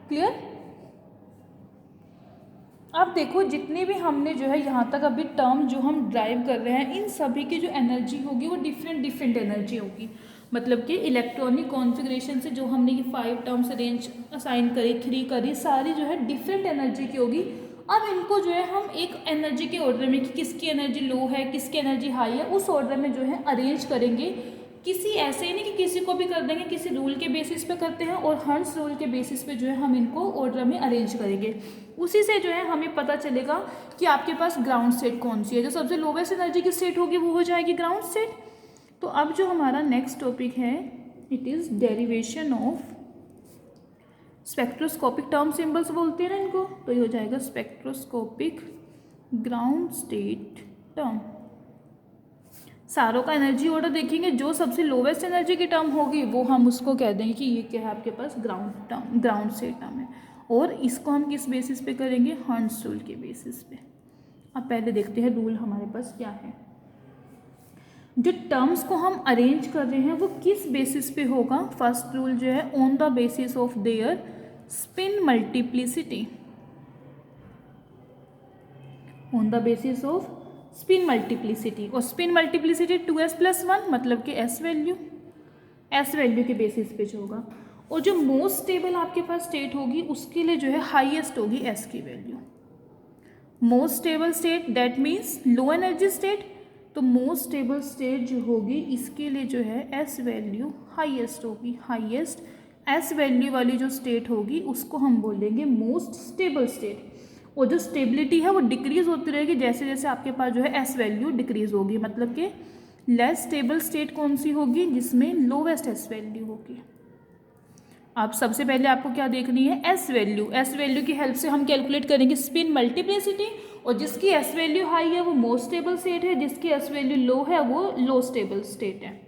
क्लियर। अब देखो जितनी भी हमने जो है यहाँ तक अभी टर्म जो हम ड्राइव कर रहे हैं, इन सभी की जो एनर्जी होगी वो डिफरेंट एनर्जी होगी। मतलब कि इलेक्ट्रॉनिक कॉन्फ़िगरेशन से जो हमने ये 5 टर्म्स रेंज असाइन करी, 3 करी, सारी जो है डिफरेंट एनर्जी की होगी। अब इनको जो है हम एक एनर्जी के ऑर्डर में कि किसकी एनर्जी लो है किसकी एनर्जी हाई है, उस ऑर्डर में जो है अरेंज करेंगे। किसी ऐसे ही नहीं कि किसी को भी कर देंगे, किसी रूल के बेसिस पे करते हैं और हर्ट्ज रूल के बेसिस पे जो है हम इनको ऑर्डर में अरेंज करेंगे। उसी से जो है हमें पता चलेगा कि आपके पास ग्राउंड स्टेट कौन सी है। जो सबसे लोवेस्ट एनर्जी की स्टेट होगी वो हो जाएगी ग्राउंड स्टेट। तो अब जो हमारा नेक्स्ट टॉपिक है, it is derivation of spectroscopic term symbols बोलते हैं ना इनको, तो ये हो जाएगा स्पेक्ट्रोस्कोपिक ग्राउंड स्टेट टर्म। सारों का एनर्जी ऑर्डर देखेंगे, जो सबसे लोवेस्ट एनर्जी की टर्म होगी वो हम उसको कह देंगे कि ये क्या है आपके पास ग्राउंड स्टेट टर्म है। और इसको हम किस बेसिस पे करेंगे, हर्ट्ज रूल के बेसिस पे। अब पहले देखते हैं रूल हमारे पास क्या है। जो टर्म्स को हम अरेंज कर रहे हैं वो किस बेसिस पे होगा। फर्स्ट रूल जो है on the basis of their spin multiplicity, on the basis off spin multiplicity. और स्पिन मल्टीप्लिसिटी 2s + 1 मतलब कि s वैल्यू के बेसिस पे जो होगा। और जो मोस्ट स्टेबल आपके पास स्टेट होगी उसके लिए जो है हाईएस्ट होगी s की value. Most stable state that means low energy state, तो मोस्ट स्टेबल स्टेट जो होगी इसके लिए जो है s वैल्यू हाईएस्ट होगी। हाईएस्ट s वैल्यू वाली जो स्टेट होगी उसको हम बोलेंगे मोस्ट स्टेबल स्टेट। और जो स्टेबिलिटी है वो डिक्रीज होती रहेगी जैसे जैसे आपके पास जो है s वैल्यू डिक्रीज होगी। मतलब कि लेस स्टेबल स्टेट कौन सी होगी, जिसमें लोवेस्ट s वैल्यू होगी। अब सबसे पहले आपको क्या देखनी है, s वैल्यू की हेल्प से हम कैलकुलेट करेंगे स्पिन मल्टीप्लिसिटी। और जिसकी s वैल्यू हाई है वो मोस्ट स्टेबल स्टेट है, जिसकी s वैल्यू लो है वो लो स्टेबल स्टेट है।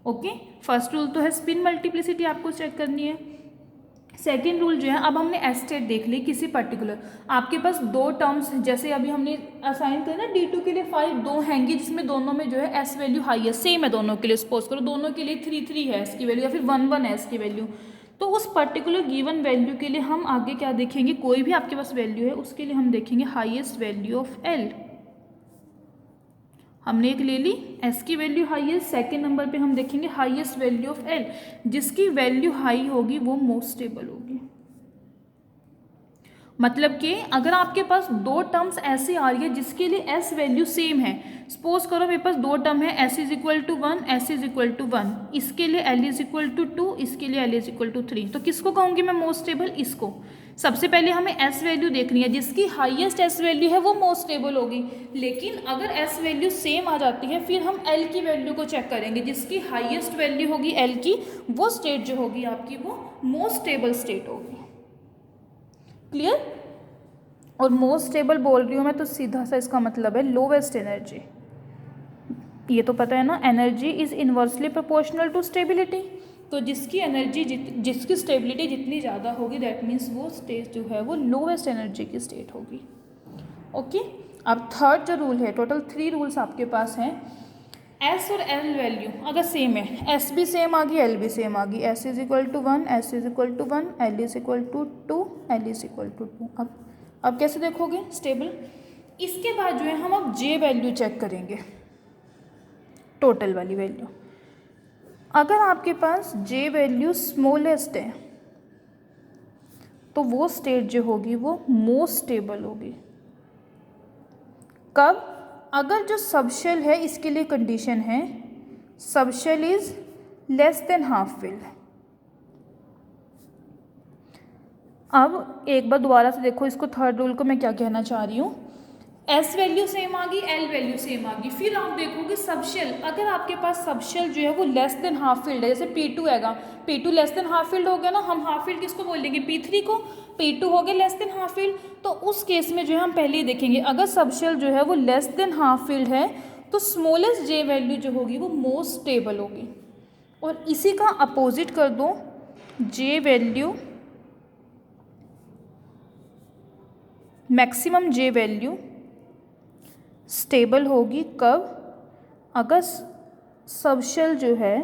ओके, फर्स्ट रूल तो है स्पिन मल्टीप्लिसिटी आपको चेक करनी है। सेकेंड रूल जो है, अब हमने एस स्टेट देख ली किसी पर्टिकुलर, आपके पास दो टर्म्स जैसे अभी हमने असाइन किया ना D2 के लिए 5, दो हैंगी जिसमें दोनों में जो है एस वैल्यू हाई है, सेम है दोनों के लिए। सपोज करो दोनों के लिए 3 है एस की वैल्यू या फिर 1 है एस की वैल्यू, तो उस पर्टिकुलर गिवन वैल्यू के लिए हम आगे क्या देखेंगे, कोई भी आपके पास वैल्यू है उसके लिए हम देखेंगे हाईएस्ट वैल्यू ऑफ एल। हमने एक ले ली एस की वैल्यू हाईएस्ट, सेकेंड नंबर पे हम देखेंगे हाईएस्ट वैल्यू ऑफ एल, जिसकी वैल्यू हाई होगी वो मोस्ट स्टेबल होगी। मतलब कि अगर आपके पास दो टर्म्स ऐसे आ रही है जिसके लिए एस वैल्यू सेम है, सपोज करो मेरे पास दो टर्म है S is equal to 1, S is equal to 1, इसके लिए एल इज इक्वल टू 2, इसके लिए एल इज इक्वल टू 3, तो किसको कहूँगी मैं मोस्ट स्टेबल, इसको। सबसे पहले हमें एस वैल्यू देखनी है, जिसकी हाईएस्ट एस वैल्यू है वो मोस्ट स्टेबल होगी। लेकिन अगर एस वैल्यू सेम आ जाती है फिर हम एल की वैल्यू को चेक करेंगे, जिसकी हाईएस्ट वैल्यू होगी एल की, वो स्टेट जो होगी आपकी वो मोस्ट स्टेबल स्टेट होगी। क्लियर। और मोस्ट स्टेबल बोल रही हूँ मैं तो सीधा सा इसका मतलब है लोवेस्ट एनर्जी। ये तो पता है ना, energy is inversely proportional to stability. तो जिसकी एनर्जी जिसकी स्टेबिलिटी जितनी ज़्यादा होगी दैट मीन्स वो स्टेट जो है वो लोवेस्ट एनर्जी की स्टेट होगी। ओके, अब थर्ड जो रूल है, टोटल 3 रूल्स आपके पास हैं। एस और एल वैल्यू अगर सेम है, एस भी सेम आ गई एल भी सेम आ गई, S is equal to 1, S is equal to 1, L is equal to 2, L is equal to 2। अब कैसे देखोगे स्टेबल। इसके बाद जो है हम अब जे वैल्यू चेक करेंगे, टोटल वाली वैल्यू। अगर आपके पास जे वैल्यू स्मॉलेस्ट है तो वो स्टेट जो होगी वो मोस्ट स्टेबल होगी। कब, अगर जो सबशेल है इसके लिए कंडीशन है subshell is less than half filled. अब एक बार दोबारा से देखो इसको, थर्ड रूल को मैं क्या कहना चाह रही हूँ। एस वैल्यू सेम आ गई, एल वैल्यू सेम आ गई, फिर आप देखोगे सबशेल, अगर आपके पास सबशेल जो है वो लेस देन हाफ फील्ड है, जैसे P2 हैगा, P2 less than half field हो गया ना, हम हाफ फील्ड किसको बोलेंगे, P3 को, P2 हो गया लेस देन हाफ फील्ड। तो उस केस में जो है हम पहले ही देखेंगे, अगर सबशेल जो है वो लेस देन हाफ फील्ड है तो स्मॉलेस्ट जे वैल्यू जो होगी वो मोस्ट स्टेबल होगी। और इसी का अपोजिट कर दो, जे value maximum J value stable होगी कब, अगर सबशेल जो है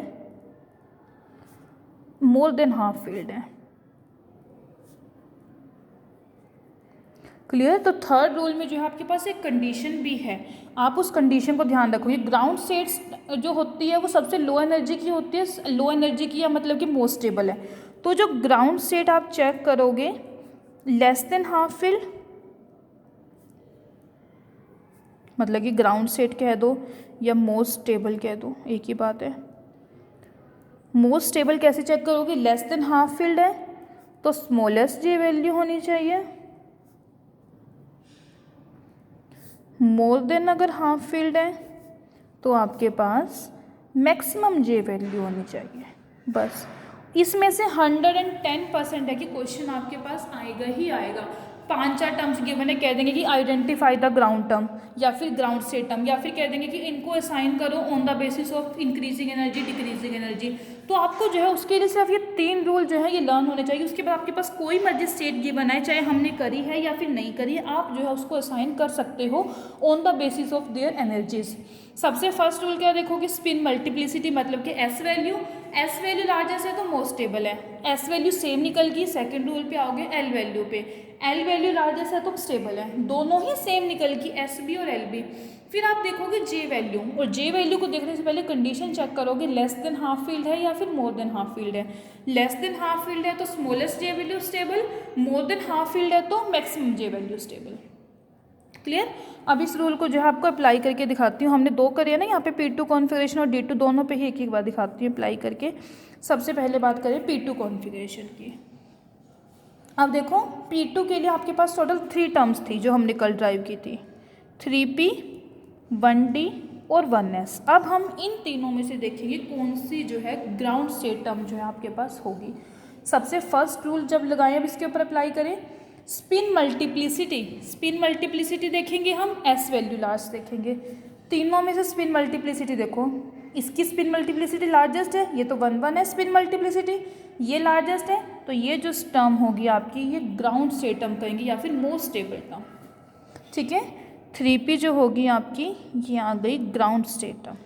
मोर देन हाफ फील्ड है। क्लियर। तो थर्ड रूल में जो है आपके पास एक कंडीशन भी है, आप उस कंडीशन को ध्यान रखोगे। ग्राउंड स्टेट्स जो होती है वो सबसे लो एनर्जी की होती है, लो एनर्जी की या मतलब कि मोस्ट स्टेबल है। तो जो ग्राउंड स्टेट आप चेक करोगे लेस देन हाफ फील्ड, मतलब कि ग्राउंड स्टेट कह दो या मोस्ट स्टेबल कह दो, एक ही बात है। मोस्ट स्टेबल कैसे चेक करोगे, लेस देन हाफ फील्ड है तो स्मॉलेस्ट जे वैल्यू होनी चाहिए, मोर देन अगर हाफ फील्ड है तो आपके पास मैक्सिमम जे वैल्यू होनी चाहिए। बस इसमें से 110% है कि क्वेश्चन आपके पास आएगा ही आएगा। 5-4 टर्म्स गिवन है, कह देंगे कि आइडेंटिफाई द ग्राउंड टर्म या फिर ग्राउंड स्टेट टर्म, या फिर कह देंगे कि इनको असाइन करो on the basis of increasing energy decreasing energy. तो आपको जो है उसके लिए सिर्फ ये 3 रूल जो है ये लर्न होने चाहिए। उसके बाद आपके पास कोई मर्जी स्टेट गिवन है, चाहे हमने करी है या फिर नहीं करी है, आप जो है उसको असाइन कर सकते हो on the basis of their energies. सबसे फर्स्ट रूल क्या देखोगे, स्पिन मल्टीप्लिसिटी, मतलब कि एस वैल्यू लार्जेस्ट है तो मोस्ट स्टेबल है, एस वैल्यू सेम निकल गई। सेकंड रूल पे आओगे एल वैल्यू पे, एल वैल्यू लार्जेस्ट है तो स्टेबल है, दोनों ही सेम निकल गई, एस बी और एल बी। फिर आप देखोगे जे वैल्यू, और जे वैल्यू को देखने से पहले कंडीशन चेक करोगे लेस देन हाफ फील्ड है या फिर मोर देन हाफ फील्ड है। लेस देन हाफ फील्ड है तो smallest J value stable, more than half field है तो maximum J value stable. Clear. अब इस रूल को जो है आपको अप्लाई करके दिखाती हूँ, हमने 2 करे हैं ना यहाँ पे, P2 कॉन्फ़िगरेशन और D2 दोनों पे ही एक बार दिखाती हूँ अप्लाई करके। सबसे पहले बात करें P2 कॉन्फ़िगरेशन की। अब देखो P2 के लिए आपके पास टोटल 3 टर्म्स थी जो हमने कल ड्राइव की थी, 3P 1D और 1S। अब हम इन तीनों में से देखेंगे कौन सी जो है ग्राउंड स्टेट टर्म जो है आपके पास होगी। सबसे फर्स्ट रूल जब लगाएं, अब इसके ऊपर अप्लाई करें, स्पिन मल्टीप्लिसिटी देखेंगे हम, एस वैल्यू लास्ट देखेंगे। तीनों में से स्पिन मल्टीप्लिसिटी देखो, इसकी स्पिन मल्टीप्लिसिटी लार्जेस्ट है, ये तो 1 है स्पिन मल्टीप्लिसिटी, ये लार्जेस्ट है, तो ये जो टर्म होगी आपकी ये ग्राउंड स्टेट टर्म कहेंगे या फिर मोस्ट स्टेबल टर्म। ठीक है, 3P जो होगी आपकी ये आ गई ground state term.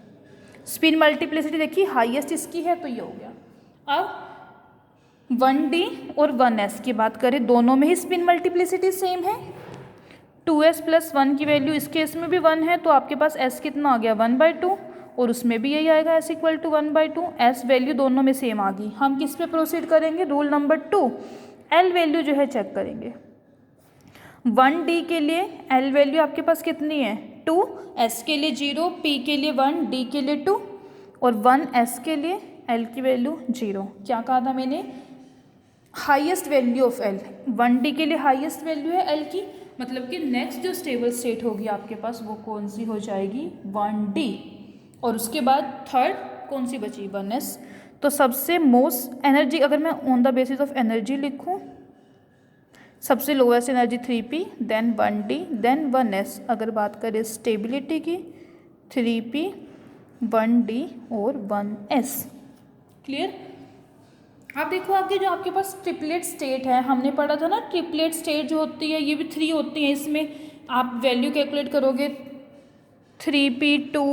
Spin multiplicity देखिए हाईएस्ट इसकी है तो ये हो गया। अब 1D और 1S की बात करें, दोनों में ही स्पिन मल्टीप्लिसिटी सेम है, 2S + 1 की वैल्यू इस केस में भी 1 है तो आपके पास S कितना आ गया 1/2, और उसमें भी यही आएगा S = 1/2। S वैल्यू दोनों में सेम आ गई। हम किस पे प्रोसीड करेंगे, रूल नंबर 2, L वैल्यू जो है चेक करेंगे। 1D के लिए L वैल्यू आपके पास कितनी है 2, S के लिए 0, P के लिए 1, D के लिए 2 और 1S के लिए L की वैल्यू 0। क्या कहा था मैंने, highest value of L, 1D के लिए हाईएस्ट वैल्यू है L की, मतलब कि नेक्स्ट जो स्टेबल स्टेट होगी आपके पास वो कौन सी हो जाएगी 1D, और उसके बाद थर्ड कौन सी बची 1S। तो सबसे मोस्ट एनर्जी अगर मैं on the basis of energy लिखूं, सबसे lowest energy 3P, then 1D, then 1S। अगर बात करें स्टेबिलिटी की, 3P 1D और 1S। क्लियर। आप देखो आगे जो आपके पास ट्रिपलेट स्टेट है, हमने पढ़ा था ना ट्रिपलेट स्टेट जो होती है ये भी 3 होती है। इसमें आप वैल्यू कैलकुलेट करोगे 3P2,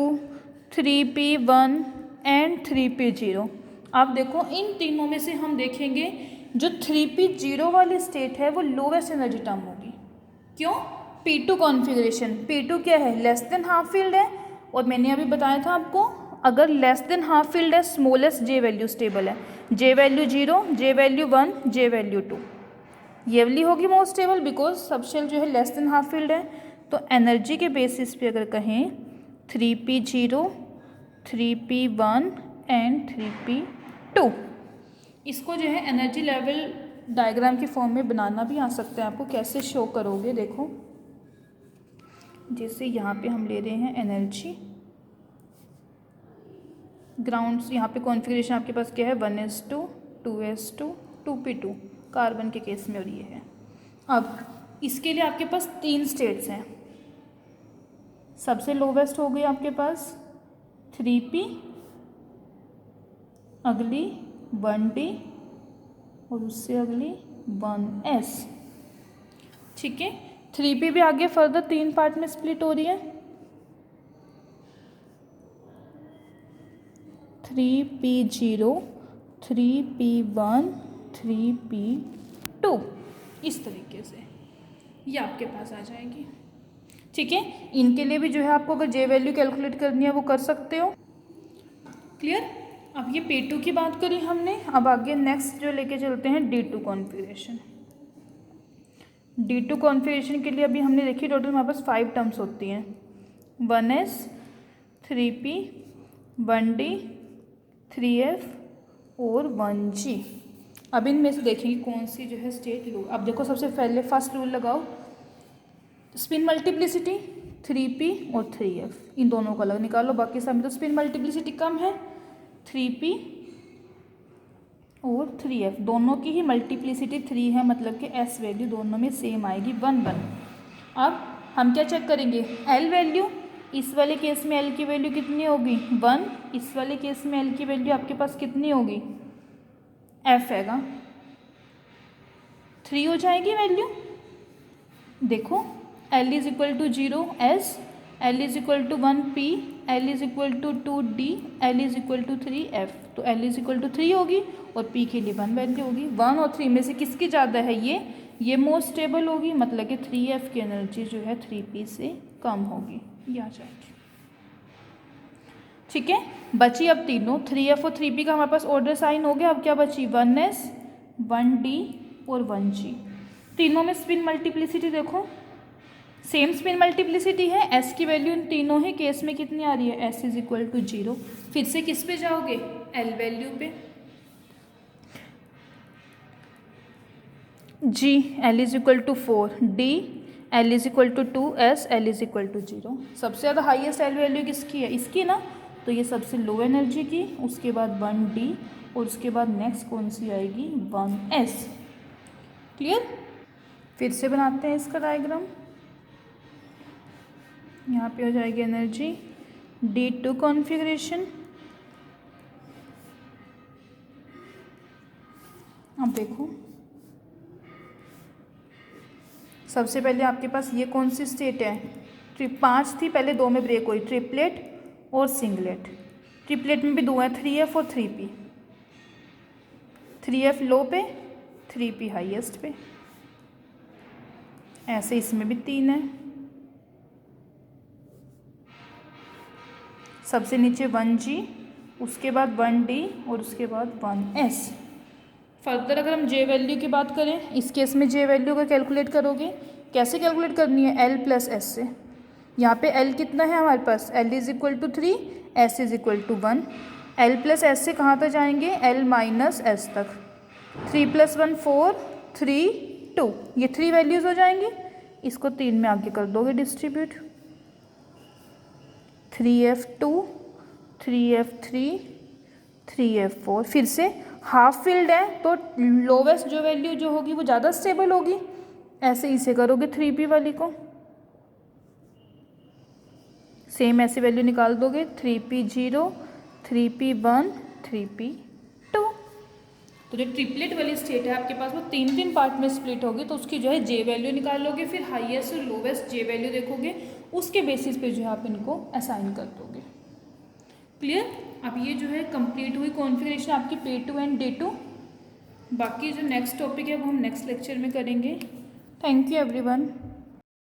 3P1 एंड 3P0। आप देखो इन तीनों में से हम देखेंगे जो 3P0 वाली स्टेट है वो लोवेस्ट एनर्जी टर्म होगी। क्यों, P2 कॉन्फ़िगरेशन, P2 क्या है लेस देन हाफ फील्ड है, और मैंने अभी बताया था आपको अगर लेस देन हाफ फील्ड है स्मॉलेस्ट जे वैल्यू स्टेबल है, जे वैल्यू 0, जे वैल्यू 1, जे वैल्यू 2, ये वाली होगी मोस्ट स्टेबल बिकॉज सबशेल जो है लेस देन हाफ फील्ड है। तो एनर्जी के बेसिस पे अगर कहें 3p0, 3p1 एंड 3p2, इसको जो है एनर्जी लेवल डायग्राम की फॉर्म में बनाना भी आ सकता है आपको। कैसे शो करोगे देखो, जैसे यहाँ पे हम ले रहे हैं एनर्जी, ग्राउंड्स, यहाँ पे कॉन्फ़िगरेशन आपके पास क्या है 1s2, 2s2, 2p2 कार्बन के केस में, और ये है। अब इसके लिए आपके पास 3 स्टेट्स हैं। सबसे लोवेस्ट हो गई आपके पास 3p, अगली 1d और उससे अगली 1s। ठीक है, 3p भी आगे फर्दर 3 पार्ट में स्प्लिट हो रही है, 3p0, 3p1, 3p2, इस तरीके से ये आपके पास आ जाएगी। ठीक है, इनके लिए भी जो है आपको अगर जे वैल्यू कैलकुलेट करनी है वो कर सकते हो। क्लियर। अब ये P2 की बात करी हमने, अब आगे नेक्स्ट जो लेके चलते हैं D2 कॉन्फ़िगरेशन। D2 कॉन्फ़िगरेशन के लिए अभी हमने देखी टोटल हमारे पास 5 टर्म्स होती हैं, 1s, 3p, 1d, 3f और 1g। अब इनमें से देखेंगे कौन सी जो है स्टेट लो। अब देखो सबसे पहले फर्स्ट रूल लगाओ, स्पिन मल्टीप्लिसिटी 3p और 3f, इन दोनों को अलग निकालो। बाकी सब में तो स्पिन मल्टीप्लिसिटी कम है, 3p और 3f दोनों की ही मल्टीप्लिसिटी 3 है, मतलब कि s वैल्यू दोनों में सेम आएगी 1 1। अब हम क्या चेक करेंगे, l वैल्यू, इस वाले केस में l की वैल्यू कितनी होगी 1, इस वाले केस में l की वैल्यू आपके पास कितनी होगी, f हैगा 3 हो जाएगी वैल्यू। देखो l is equal to 0 s, l is equal to 1 p, l is equal to 2 d, l is equal to 3 f। तो l इज इक्वल टू 3 होगी और p के लिए 1 वैल्यू होगी। 1 और 3 में से किसकी ज़्यादा है, ये मोस्ट स्टेबल होगी, मतलब कि 3f की एनर्जी जो है 3p से कम होगी, ये आ जाएगी। ठीक है, बची अब तीनों 3f और 3p का हमारे पास ऑर्डर साइन हो गया। अब क्या बची 1s, 1d और 1g। तीनों में स्पिन मल्टीप्लिसिटी देखो सेम स्पिन मल्टीप्लिसिटी है, s की वैल्यू इन तीनों ही केस में कितनी आ रही है, s इज इक्वल टू 0। फिर से किस पे जाओगे, l वैल्यू पे, g l is equal to 4, d l is equal to 2s, l is equal to 0। सबसे ज़्यादा हाईएस्ट l वैल्यू किसकी है, इसकी ना, तो ये सबसे लो एनर्जी की, उसके बाद 1d और उसके बाद नेक्स्ट कौन सी आएगी 1s। क्लियर। फिर से बनाते हैं इसका डायग्राम। यहाँ पे हो जाएगी एनर्जी D2 कॉन्फ़िगरेशन। अब देखो सबसे पहले आपके पास ये कौन सी स्टेट है, 5 थी, पहले 2 में ब्रेक हुई, ट्रिपलेट और सिंगलेट। ट्रिपलेट में भी 2 हैं, 3f और 3p, 3f लो पे 3p हाईएस्ट पे। ऐसे इसमें भी 3 है, सबसे नीचे 1g, उसके बाद 1d और उसके बाद 1s। फर्दर अगर हम जे वैल्यू की बात करें, इस केस में जे वैल्यू अगर कैलकुलेट करोगे, कैसे कैलकुलेट करनी है, l प्लस एस से। यहाँ पे l कितना है हमारे पास, l is equal to 3, s is equal to 1। l plus S से कहाँ तक जाएंगे, l माइनस एस तक। 3 + 1 4, 3 2, ये 3 वैल्यूज़ हो जाएंगी। इसको 3 में आगे कर दोगे डिस्ट्रीब्यूट, 3f2, 3f3, 3f4। फिर से हाफ फील्ड है तो लोवेस्ट जो वैल्यू जो होगी वो ज़्यादा स्टेबल होगी। ऐसे इसे करोगे 3p वाली को, सेम ऐसे वैल्यू निकाल दोगे, 3p0, 3p1, 3p2। तो जो ट्रिपलेट वाली स्टेट है आपके पास वो 3 पार्ट में स्प्लिट होगी, तो उसकी जो है जे वैल्यू निकालोगे, फिर हाईएस्ट और लोवेस्ट जे वैल्यू देखोगे, उसके बेसिस पे जो है आप इनको असाइन कर दोगे। क्लियर। अब ये जो है कंप्लीट हुई कॉन्फ़िगरेशन आपकी P2 एंड D2। बाकी जो नेक्स्ट टॉपिक है वो हम नेक्स्ट लेक्चर में करेंगे। Thank you everyone.